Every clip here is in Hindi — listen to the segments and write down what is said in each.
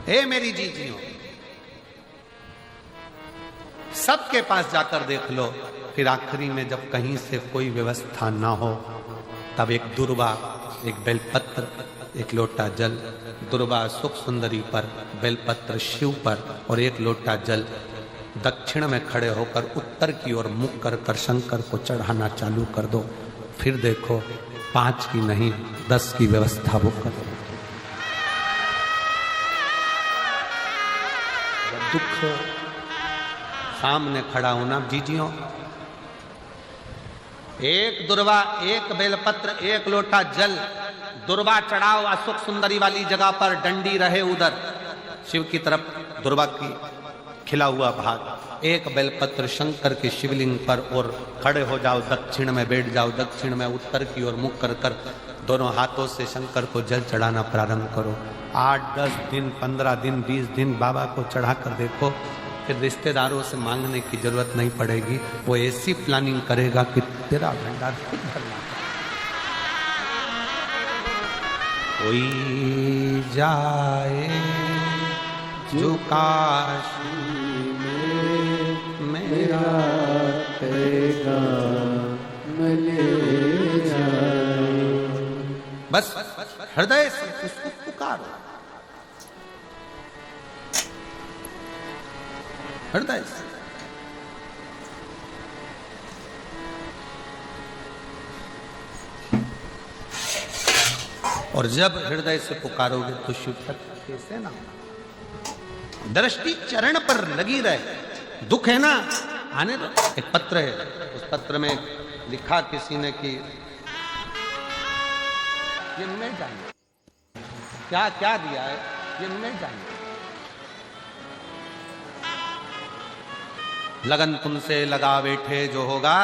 हे मेरी जीजियों, सबके पास जाकर देख लो, फिर आखिरी में जब कहीं से कोई व्यवस्था ना हो, तब एक दुर्वा, एक बेलपत्र, एक लोटा जल, दुर्वा सुख सुंदरी पर, बेलपत्र शिव पर और एक लोटा जल दक्षिण में खड़े होकर उत्तर की ओर मुख कर कर शंकर को चढ़ाना चालू कर दो। फिर देखो 5 की नहीं 10 की व्यवस्था वो कर दो। दुख सामने खड़ा होना जीजियों, एक दुर्वा, एक बेलपत्र, एक लोटा जल, दुर्वा चढ़ाओ अशोक सुंदरी वाली जगह पर, डंडी रहे उधर शिव की तरफ, दुर्वा की खिला हुआ भाग, एक बेलपत्र शंकर के शिवलिंग पर और खड़े हो जाओ, दक्षिण में बैठ जाओ, दक्षिण में उत्तर की ओर मुख कर कर दोनों हाथों से शंकर को जल चढ़ाना प्रारंभ करो। 8-10 दिन, 15 दिन, 20 दिन बाबा को चढ़ा कर देखो, फिर रिश्तेदारों से मांगने की जरूरत नहीं पड़ेगी। वो ऐसी प्लानिंग करेगा कि तेरा भंडार खुद भरना। कोई जाए जो काशी में मेरा ले जाए, बस हृदय से उसको पुकारो, हृदय से। और जब हृदय से पुकारोगे तो शिव शक्ति कैसे ना, दृष्टि चरण पर लगी रहे। दुख है ना, आने दो। एक पत्र है, उस पत्र में लिखा किसी ने कि ये मैं जानिए क्या क्या दिया है, ये मैं जानिए। लगन तुमसे लगा बैठे जो होगा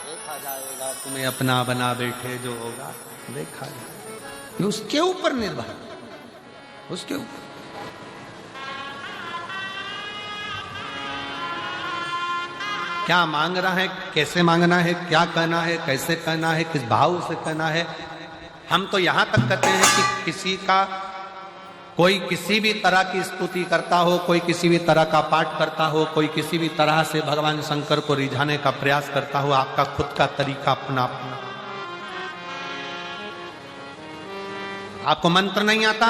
देखा जाएगा, तुम्हें अपना बना बैठे जो होगा देखा जाएगा। ये उसके ऊपर निर्भर, उसके ऊपर। क्या मांग रहा है, कैसे मांगना है, क्या कहना है, कैसे कहना है, किस भाव से कहना है। हम तो यहां तक कहते हैं कि किसी का, कोई किसी भी तरह की स्तुति करता हो, कोई किसी भी तरह का पाठ करता हो, कोई किसी भी तरह से भगवान शंकर को रिझाने का प्रयास करता हो, आपका खुद का तरीका अपना अपना। आपको मंत्र नहीं आता,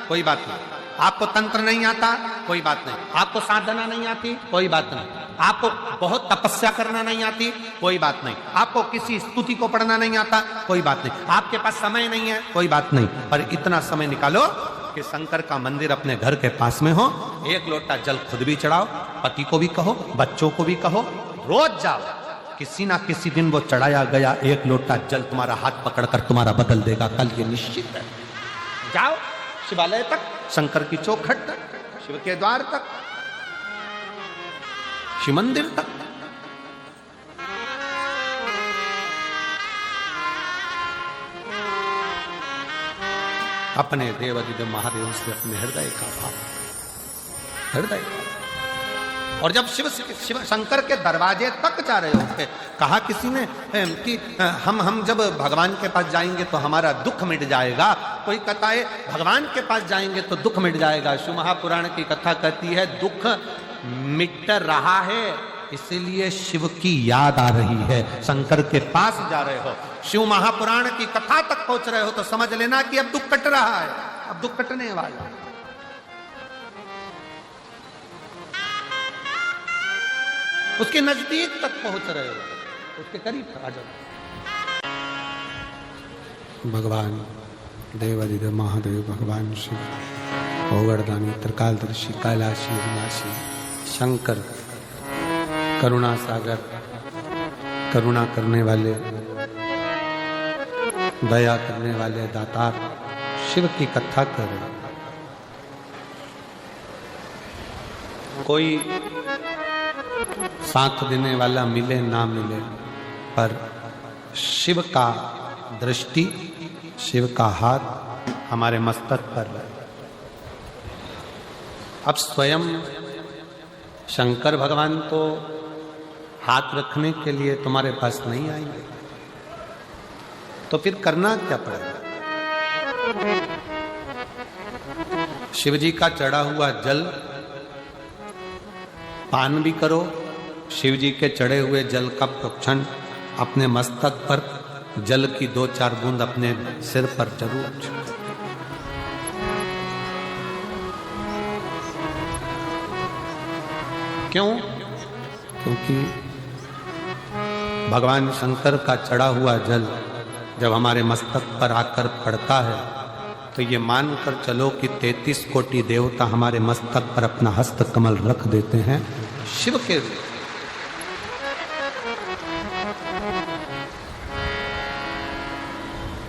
कोई बात नहीं। आपको तंत्र नहीं आता, कोई बात नहीं। आपको साधना नहीं आती, कोई बात नहीं। आपको बहुत तपस्या करना नहीं आती, कोई बात नहीं। आपको किसी स्तुति को पढ़ना नहीं आता, कोई बात नहीं। आपके पास समय नहीं है, कोई बात नहीं। पर इतना समय निकालो कि शंकर का मंदिर अपने घर के पास में हो, एक लोटा जल खुद भी चढ़ाओ, पति को भी कहो, बच्चों को भी कहो, रोज जाओ। किसी ना किसी दिन वो चढ़ाया गया एक लोटा जल तुम्हारा हाथ पकड़कर तुम्हारा बदल देगा, कल ये निश्चित है। जाओ शिवालय तक, शंकर की चौखट तक, शिव के द्वार तक, शिव मंदिर तक। अपने देवादिदेव महादेव से अपने हृदय का भाव, हृदय। और जब शिव शंकर के दरवाजे तक जा रहे होते, कहा किसी ने कि हम जब भगवान के पास जाएंगे तो हमारा दुख मिट जाएगा। कोई कहता है भगवान के पास जाएंगे तो दुख मिट जाएगा। शिव महापुराण की कथा कहती है दुख मिट रहा है, इसीलिए शिव की याद आ रही है। शंकर के पास जा रहे हो, शिव महापुराण की कथा तक पहुंच रहे हो, तो समझ लेना कि अब दुख कट रहा है, अब दुख कटने वाला। उसके नजदीक तक पहुंच रहे हो, उसके करीब आ जाओ। भगवान देवादिदेव महादेव, भगवान शिव, ओगरदानी, त्रिकालदर्शी, कैलाशी, विनाशी, शंकर, करुणा सागर, करुणा करने वाले, दया करने वाले दातार, शिव की कथा करें। कोई साथ देने वाला मिले ना मिले, पर शिव का दृष्टि, शिव का हाथ हमारे मस्तक पर है। अब स्वयं शंकर भगवान तो हाथ रखने के लिए तुम्हारे पास नहीं आएंगे, तो फिर करना क्या पड़ेगा? शिव जी का चढ़ा हुआ जल पान भी करो, शिव जी के चढ़े हुए जल का प्रोक्षण अपने मस्तक पर जल की 2-4 बूंद अपने सिर पर जरूर छिड़को। क्यों? क्योंकि भगवान शंकर का चढ़ा हुआ जल जब हमारे मस्तक पर आकर पड़ता है तो ये मानकर चलो कि 33 कोटि देवता हमारे मस्तक पर अपना हस्त कमल रख देते हैं शिव के लिए।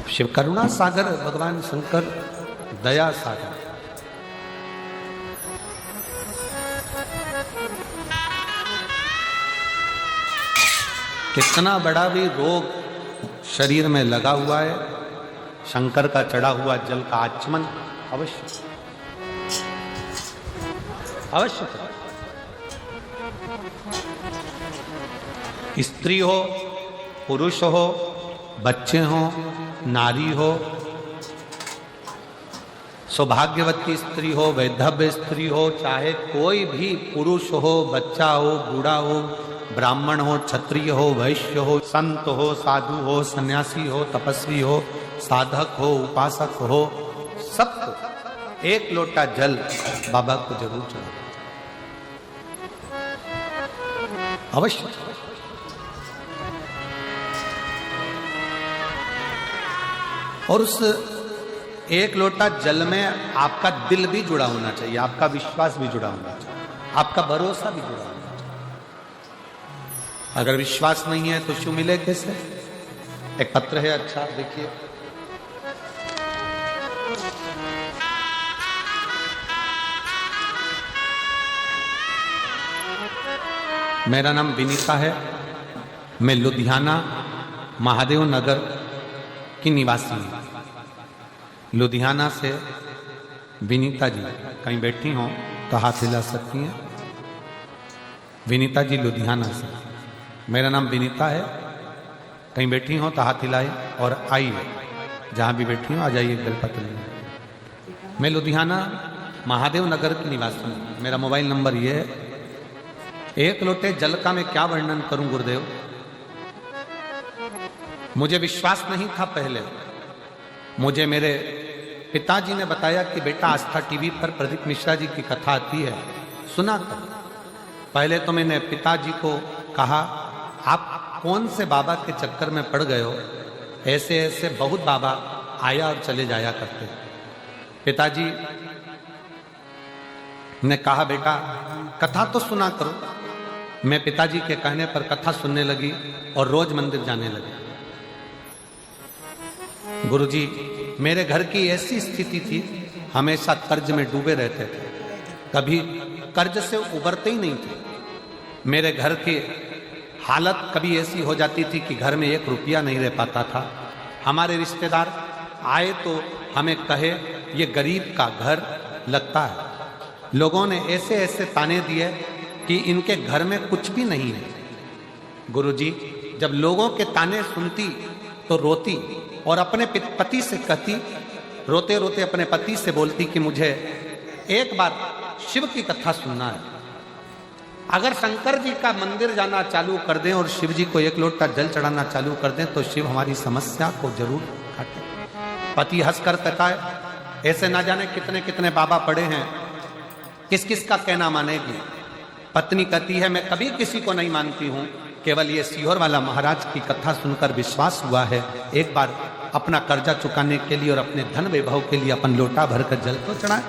शिव करुणा सागर, भगवान शंकर दया सागर। कितना बड़ा भी रोग शरीर में लगा हुआ है, शंकर का चढ़ा हुआ जल का आचमन अवश्य अवश्य। स्त्री हो, पुरुष हो, बच्चे हो, नारी हो, सौभाग्यवती स्त्री हो, वैधव्य स्त्री हो, चाहे कोई भी पुरुष हो, बच्चा हो, बूढ़ा हो, ब्राह्मण हो, क्षत्रिय हो, वैश्य हो, संत हो, साधु हो, सन्यासी हो, तपस्वी हो, साधक हो, उपासक हो, सबको एक लोटा जल बाबा को जरूर चढ़ाओ अवश्य। और उस एक लोटा जल में आपका दिल भी जुड़ा होना चाहिए, आपका विश्वास भी जुड़ा होना चाहिए, आपका भरोसा भी जुड़ा होना चाहिए। अगर विश्वास नहीं है तो शिव मिले कैसे? एक पत्र है, अच्छा देखिए। मेरा नाम विनीता है, मैं लुधियाना महादेव नगर की निवासी हूँ। लुधियाना से विनीता जी कहीं बैठी हो तो हाथ हिला सकती हैं। विनीता जी लुधियाना से, मेरा नाम विनीता है, कहीं बैठी हो तो हाथ हिलाए और आइए, जहाँ भी बैठी हो आ जाइए बेलपत्र लेने। मैं लुधियाना महादेव नगर की निवासी हूँ। मेरा मोबाइल नंबर ये है। एक लोटे जल का मैं क्या वर्णन करूं गुरुदेव, मुझे विश्वास नहीं था पहले। मुझे मेरे पिताजी ने बताया कि बेटा आस्था टीवी पर प्रदीप मिश्रा जी की कथा आती है, सुना कर। पहले तो मैंने पिताजी को कहा आप कौन से बाबा के चक्कर में पड़ गए हो, ऐसे ऐसे बहुत बाबा आया और चले जाया करते। पिताजी ने कहा बेटा कथा तो सुना करो। मैं पिताजी के कहने पर कथा सुनने लगी और रोज मंदिर जाने लगी। गुरुजी, मेरे घर की ऐसी स्थिति थी, हमेशा कर्ज में डूबे रहते थे, कभी कर्ज से उबरते ही नहीं थे। मेरे घर की हालत कभी ऐसी हो जाती थी कि घर में 1 रुपया नहीं रह पाता था। हमारे रिश्तेदार आए तो हमें कहे ये गरीब का घर लगता है। लोगों ने ऐसे ऐसे ताने दिए कि इनके घर में कुछ भी नहीं है। गुरुजी, जब लोगों के ताने सुनती तो रोती और अपने पति से कहती, रोते रोते अपने पति से बोलती कि मुझे एक बार शिव की कथा सुनना है। अगर शंकर जी का मंदिर जाना चालू कर दें और शिव जी को 1 लोटा जल चढ़ाना चालू कर दें तो शिव हमारी समस्या को जरूर काटे। पति हंसकर कहता है ऐसे ना जाने कितने कितने बाबा पड़े हैं, किस किस का कहना मानेगी। पत्नी कहती है मैं कभी किसी को नहीं मानती हूँ, केवल ये सीहोर वाला महाराज की कथा सुनकर विश्वास हुआ है। एक बार अपना कर्जा चुकाने के लिए और अपने धन वैभव के लिए अपन लोटा भरकर जल तो चढ़ाए।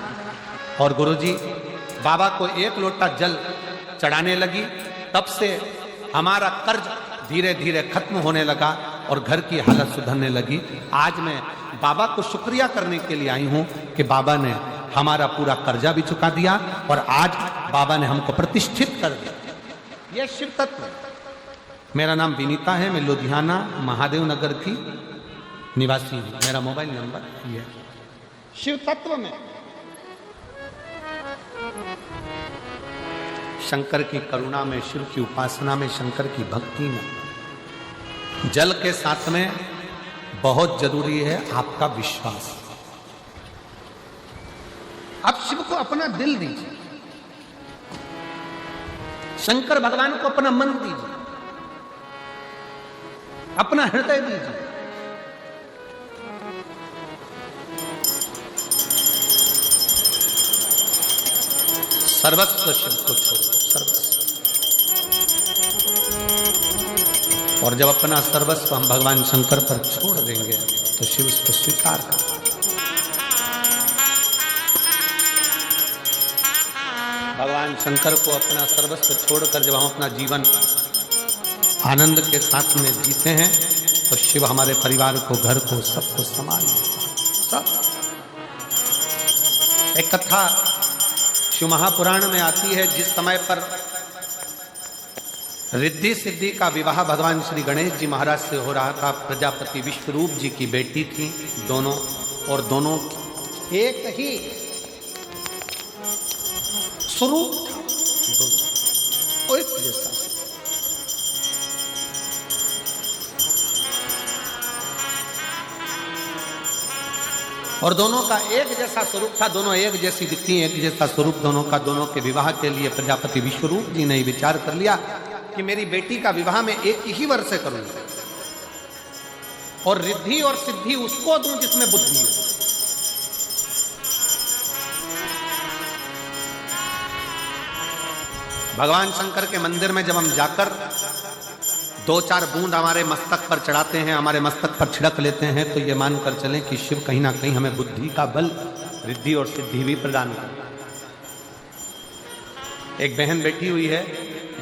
और गुरुजी, बाबा को 1 लोटा जल चढ़ाने लगी, तब से हमारा कर्ज धीरे धीरे खत्म होने लगा और घर की हालत सुधरने लगी। आज मैं बाबा को शुक्रिया करने के लिए आई हूँ कि बाबा ने हमारा पूरा कर्जा भी चुका दिया और आज बाबा ने हमको प्रतिष्ठित कर दिया। यह शिव तत्व। मेरा नाम विनीता है, मैं लुधियाना महादेव नगर की निवासी हूँ। मेरा मोबाइल नंबर ये है। शिव तत्व में, शंकर की करुणा में, शिव की उपासना में, शंकर की भक्ति में, जल के साथ में बहुत जरूरी है आपका विश्वास। अब शिव अपना दिल दीजिए, शंकर भगवान को अपना मन दीजिए, अपना हृदय दीजिए। सर्वस्व शिव को छोड़ दो, सर्वस्व। और जब अपना सर्वस्व हम भगवान शंकर पर छोड़ देंगे तो शिव उसको स्वीकार कर। भगवान शंकर को अपना सर्वस्व छोड़कर जब हम अपना जीवन आनंद के साथ में जीते हैं तो शिव हमारे परिवार को, घर को, सबको संभाल लेता है। सब एक कथा शिव महापुराण में आती है, जिस समय पर रिद्धि सिद्धि का विवाह भगवान श्री गणेश जी महाराज से हो रहा था। प्रजापति विश्वरूप जी की बेटी थी दोनों, और दोनों एक ही स्वरूप था, दोनों एक जैसा। और दोनों का एक जैसा स्वरूप था, दोनों एक जैसी दिखती, एक जैसा स्वरूप दोनों का। दोनों के विवाह के लिए प्रजापति विश्वरूप जी ने विचार कर लिया कि मेरी बेटी का विवाह मैं एक ही वर्ष से करूंगा, और रिद्धि और सिद्धि उसको दूं जिसमें बुद्धि हो। भगवान शंकर के मंदिर में जब हम जाकर 2-4 बूंद हमारे मस्तक पर चढ़ाते हैं, हमारे मस्तक पर छिड़क लेते हैं, तो ये मानकर चलें कि शिव कहीं ना कहीं हमें बुद्धि का बल, रिद्धि और सिद्धि भी प्रदान करता है। एक बहन बैठी हुई है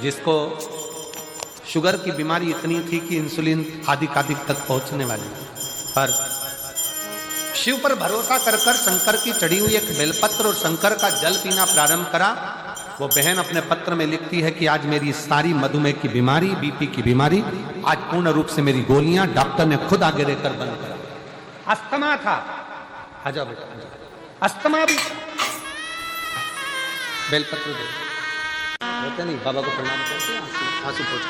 जिसको शुगर की बीमारी इतनी थी कि इंसुलिन आदि तक पहुंचने वाली, पर शिव पर भरोसा कर शंकर की चढ़ी हुई एक बेलपत्र और शंकर का जल पीना प्रारंभ करा। वो बहन अपने पत्र में लिखती है कि आज मेरी सारी मधुमेह की बीमारी, बीपी की बीमारी, आज पूर्ण रूप से मेरी गोलियां डॉक्टर ने खुद आगे लेकर बंद करा। अस्थमा था, आजा बेटा, अस्थमा भी बेलपत्र दे होते नहीं, बाबा को प्रणाम करते आंसू पोंछ कर।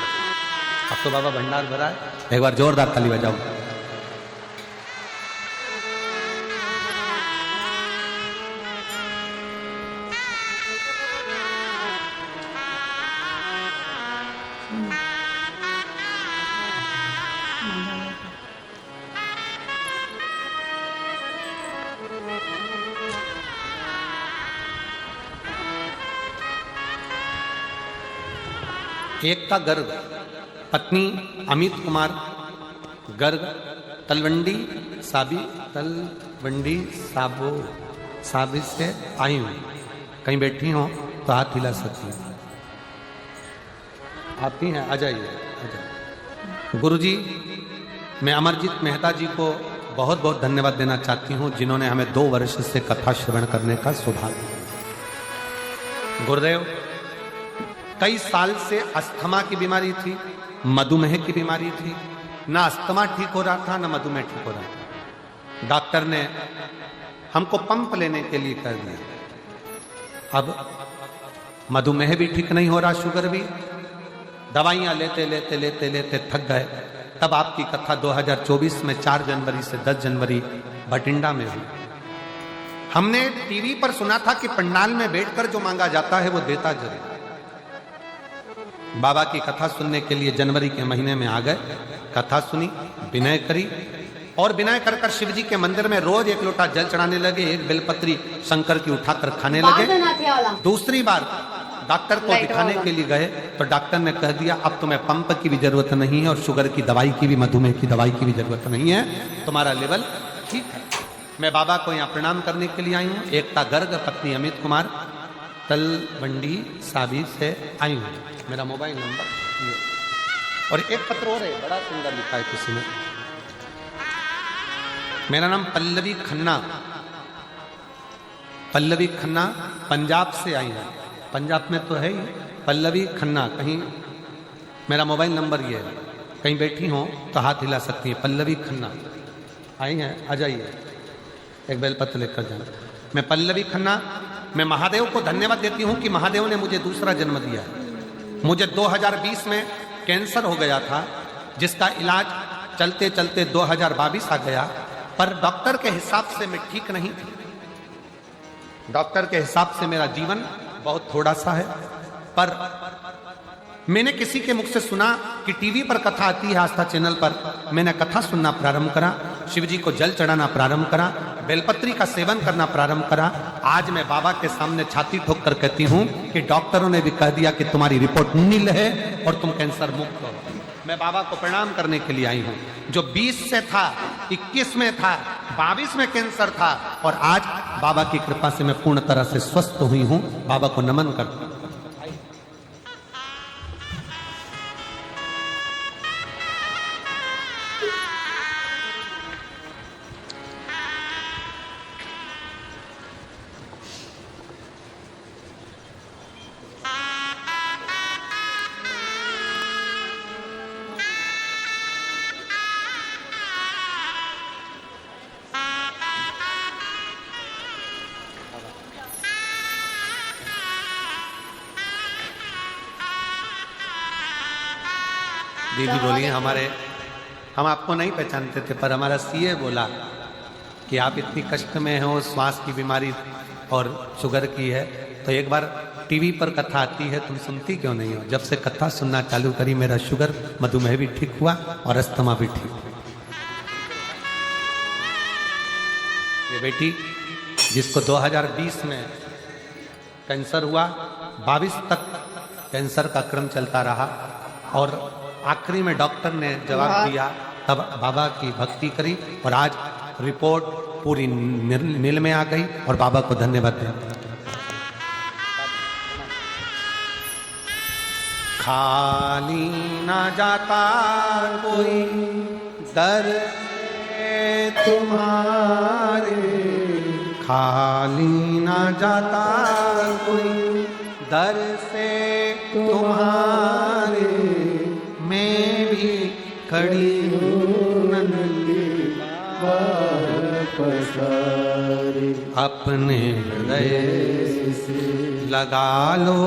अब तो बाबा भंडार भरा है, एक बार जोरदार ताली बजाओ। एक था गर्ग, पत्नी अमित कुमार गर्ग तलवंडी साबी से आई हूँ। कहीं बैठी हो तो हाथ हिला सकती हैं, आती हैं, आ जाइए। गुरुजी, मैं अमरजीत मेहता जी को बहुत बहुत धन्यवाद देना चाहती हूँ, जिन्होंने हमें 2 वर्ष से कथा श्रवण करने का सौभाग्य दिया। गुरुदेव, कई साल से अस्थमा की बीमारी थी, मधुमेह की बीमारी थी, ना अस्थमा ठीक हो रहा था, ना मधुमेह ठीक हो रहा था। डॉक्टर ने हमको पंप लेने के लिए कह दिया। अब मधुमेह भी ठीक नहीं हो रहा, शुगर भी, दवाइयां लेते लेते लेते लेते थक गए। तब आपकी कथा 2024 में 4 जनवरी से 10 जनवरी भटिंडा में हुई। हमने टीवी पर सुना था कि पंडाल में बैठकर जो मांगा जाता है वो देता जरूर। बाबा की कथा सुनने के लिए जनवरी के महीने में आ गए, कथा सुनी, विनय करी, और विनय कर कर शिव जी के मंदिर में रोज 1 लोटा जल चढ़ाने लगे, 1 बेलपत्री शंकर की उठाकर खाने लगे। दूसरी बार डॉक्टर को दिखाने के लिए गए तो डॉक्टर ने कह दिया अब तुम्हें पंप की भी जरूरत नहीं है, और शुगर की दवाई की भी, मधुमेह की दवाई की भी जरूरत नहीं है, तुम्हारा लेवल ठीक है। मैं बाबा को यहाँ प्रणाम करने के लिए आई हूँ। एकता गर्ग, पत्नी अमित कुमार, तलवंडी साबी से आई हूँ। मेरा मोबाइल नंबर ये, और एक पत्र और है, बड़ा सुंदर लिखा है किसी ने। मेरा नाम पल्लवी खन्ना, पल्लवी खन्ना पंजाब से आई है। पंजाब में तो है ही, पल्लवी खन्ना। कहीं मेरा मोबाइल नंबर ये है, कहीं बैठी हो तो हाथ हिला सकती है। पल्लवी खन्ना आई हैं, आ जाइए, एक बेलपत्र लेकर जाए। मैं पल्लवी खन्ना, मैं महादेव को धन्यवाद देती हूँ कि महादेव ने मुझे दूसरा जन्म दिया। मुझे 2020 में कैंसर हो गया था, जिसका इलाज चलते चलते 2022 आ गया, पर डॉक्टर के हिसाब से मैं ठीक नहीं थी। डॉक्टर के हिसाब से मेरा जीवन बहुत थोड़ा सा है, पर मैंने किसी के मुख से सुना कि टीवी पर कथा आती है आस्था चैनल पर। मैंने कथा सुनना प्रारंभ करा, शिव जी को जल चढ़ाना प्रारंभ करा, बेलपत्री का सेवन करना प्रारंभ करा। आज मैं बाबा के सामने छाती ठोक कर कहती हूं कि डॉक्टरों ने भी कह दिया कि तुम्हारी रिपोर्ट नील है और तुम कैंसर मुक्त हो। मैं बाबा को प्रणाम करने के लिए आई हूं। जो 20 से था, 21 में था, 22 में कैंसर था, और आज बाबा की कृपा से मैं पूर्ण तरह से स्वस्थ हुई हूं। बाबा को नमन करता हूं। दीदी बोली हम आपको नहीं पहचानते थे, पर हमारा सीए बोला कि आप इतनी कष्ट में हो, श्वास की बीमारी और शुगर की है, तो एक बार टीवी पर कथा आती है, तुम सुनती क्यों नहीं हो। जब से कथा सुनना चालू करी, मेरा शुगर मधुमेह भी ठीक हुआ और अस्थमा भी ठीक हुआ। ये बेटी जिसको 2020 में कैंसर हुआ, 22 तक कैंसर का क्रम चलता रहा, और आखिरी में डॉक्टर ने जवाब दिया, तब बाबा की भक्ति करी और आज रिपोर्ट पूरी नील में आ गई और बाबा को धन्यवाद दें। खाली ना जाता कोई दर तुम्हारे, खाली ना जाता कोई दर से तुम्हारे, मैं भी खड़ी हूँ नंदी अपने हृदय से लगा लो,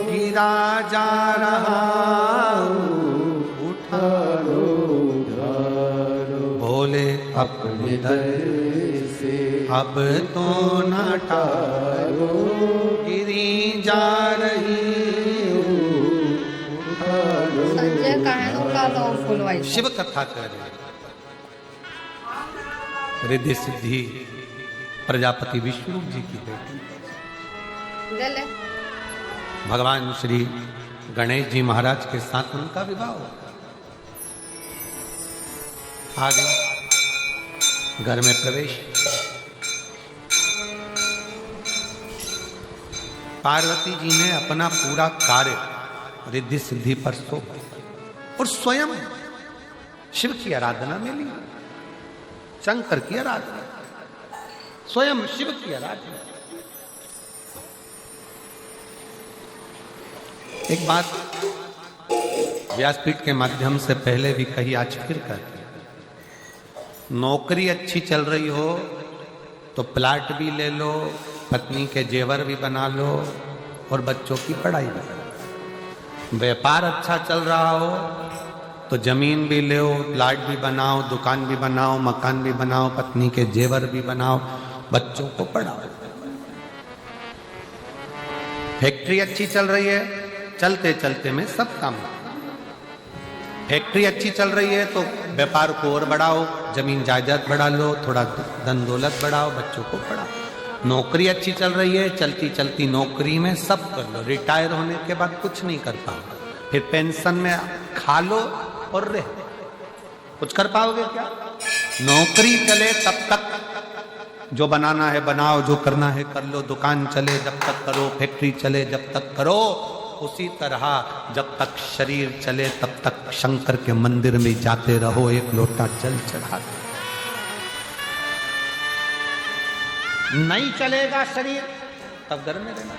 गिरा जा रहा उठा लो, बोले अपने हृदय से अब तो न टालो, गिरी जा रही शिव कथा कर रिद्धि सिद्धि प्रजापति विष्णु जी की बेटी, भगवान श्री गणेश जी महाराज के साथ उनका विवाह हो। आगे घर में प्रवेश, पार्वती जी ने अपना पूरा कार्य रिद्धि सिद्धि पर सौंपा और स्वयं शिव की आराधना में ली, शंकर की आराधना, स्वयं शिव की आराधना। एक बात व्यासपीठ के माध्यम से पहले भी कही, आज फिर कहते हैं, नौकरी अच्छी चल रही हो तो प्लाट भी ले लो, पत्नी के जेवर भी बना लो और बच्चों की पढ़ाई भी करो। व्यापार अच्छा चल रहा हो तो जमीन भी लो, प्लाट भी बनाओ, दुकान भी बनाओ, मकान भी बनाओ, पत्नी के जेवर भी बनाओ, बच्चों को पढ़ाओ। फैक्ट्री अच्छी चल रही है, चलते चलते में सब काम। फैक्ट्री अच्छी चल रही है तो व्यापार को और बढ़ाओ, जमीन जायदाद बढ़ा लो, थोड़ा धन दौलत बढ़ाओ, बच्चों को पढ़ाओ। नौकरी अच्छी चल रही है, चलती चलती नौकरी में सब कर लो, रिटायर होने के बाद कुछ नहीं कर पाओ, फिर पेंशन में खा लो और रह, कुछ कर पाओगे क्या? नौकरी चले तब तक जो बनाना है बनाओ, जो करना है कर लो, दुकान चले जब तक करो, फैक्ट्री चले जब तक करो। उसी तरह जब तक शरीर चले तब तक शंकर के मंदिर में जाते रहो, एक लोटा जल चढ़ाते। नहीं चलेगा शरीर तब घर में रहना।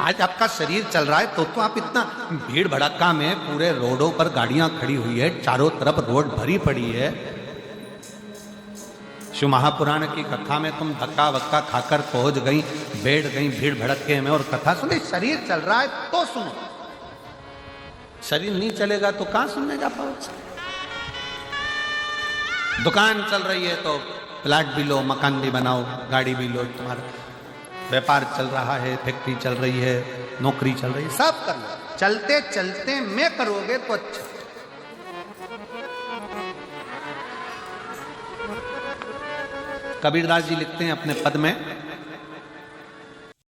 आज आपका शरीर चल रहा है तो आप इतना भीड़ भड़का में पूरे रोडों पर गाड़ियां खड़ी हुई है, चारों तरफ रोड भरी पड़ी है। शिव महापुराण की कथा में तुम धक्का वक्का खाकर पहुंच गई, बैठ गई भीड़ भड़के में और कथा सुने। शरीर चल रहा है तो सुनो, शरीर नहीं चलेगा तो कहां सुनने जा पाओगे? दुकान चल रही है तो प्लाट भी लो, मकान भी बनाओ, गाड़ी भी लो, तुम्हारा व्यापार चल रहा है, फैक्ट्री चल रही है, नौकरी चल रही है, सब कर लो। चलते चलते में करोगे तो अच्छा। कबीरदास जी लिखते हैं अपने पद में,